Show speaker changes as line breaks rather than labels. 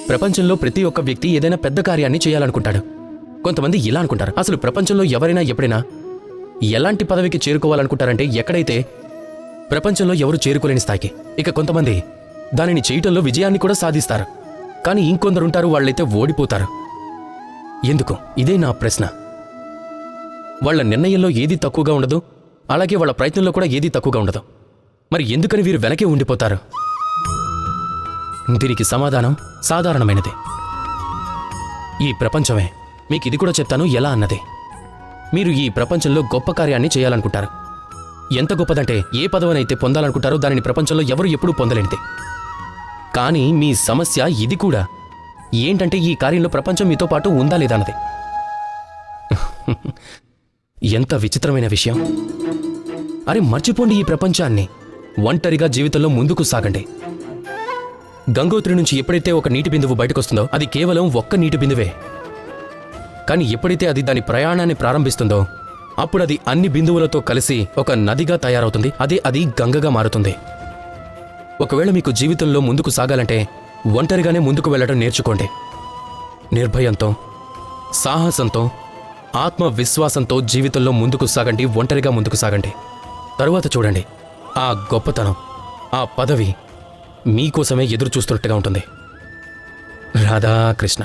ప్రపంచంలో ప్రతి ఒక్క వ్యక్తి ఏదైనా పెద్ద కార్యాన్ని చేయాలనుకుంటాడు. కొంతమంది ఇలా అనుకుంటారు, అసలు ప్రపంచంలో ఎవరైనా ఎప్పుడైనా ఎలాంటి పదవికి చేరుకోవాలనుకుంటారంటే ఎక్కడైతే ప్రపంచంలో ఎవరు చేరుకోలేని స్థాయికి. ఇక కొంతమంది దానిని చేయటంలో విజయాన్ని కూడా సాధిస్తారు. కానీ ఇంకొందరుంటారు, వాళ్ళైతే ఓడిపోతారు. ఎందుకు? ఇదే నా ప్రశ్న. వాళ్ళ నిర్ణయంలో ఏది తక్కువగా ఉండదు, అలాగే వాళ్ళ ప్రయత్నంలో కూడా ఏది తక్కువగా ఉండదు. మరి ఎందుకని వీరు వెనకే ఉండిపోతారు? దీనికి సమాధానం సాధారణమైనదే. ఈ ప్రపంచమే మీకు ఇది కూడా చెప్తాను ఎలా అన్నది. మీరు ఈ ప్రపంచంలో గొప్ప కార్యాన్ని చేయాలనుకుంటారు. ఎంత గొప్పదంటే ఏ పదవినైతే పొందాలనుకుంటారో దానిని ప్రపంచంలో ఎవరు ఎప్పుడూ పొందలేనిది. కానీ మీ సమస్య ఇది కూడా ఏంటంటే ఈ కార్యంలో ప్రపంచం మీతో పాటు ఉందా లేదా అన్నది. ఎంత విచిత్రమైన విషయం. అరే మర్చిపోండి ఈ ప్రపంచాన్ని. ఒంటరిగా జీవితంలో ముందుకు సాగండి. గంగోత్రి నుంచి ఎప్పుడైతే ఒక నీటి బిందువు బయటకొస్తుందో అది కేవలం ఒక్క నీటి బిందువే. కానీ ఎప్పుడైతే అది దాని ప్రయాణాన్ని ప్రారంభిస్తుందో అప్పుడు అది అన్ని బిందువులతో కలిసి ఒక నదిగా తయారవుతుంది. అది గంగగా మారుతుంది. ఒకవేళ మీకు జీవితంలో ముందుకు సాగాలంటే ఒంటరిగానే ముందుకు వెళ్ళడం నేర్చుకోండి. నిర్భయంతో, సాహసంతో, ఆత్మవిశ్వాసంతో జీవితంలో ముందుకు సాగండి. ఒంటరిగా ముందుకు సాగండి. తరువాత చూడండి, ఆ గొప్పతనం, ఆ పదవి మీకోసమే ఎదురు చూస్తున్నట్టుగా ఉంటుంది. రాధాకృష్ణ.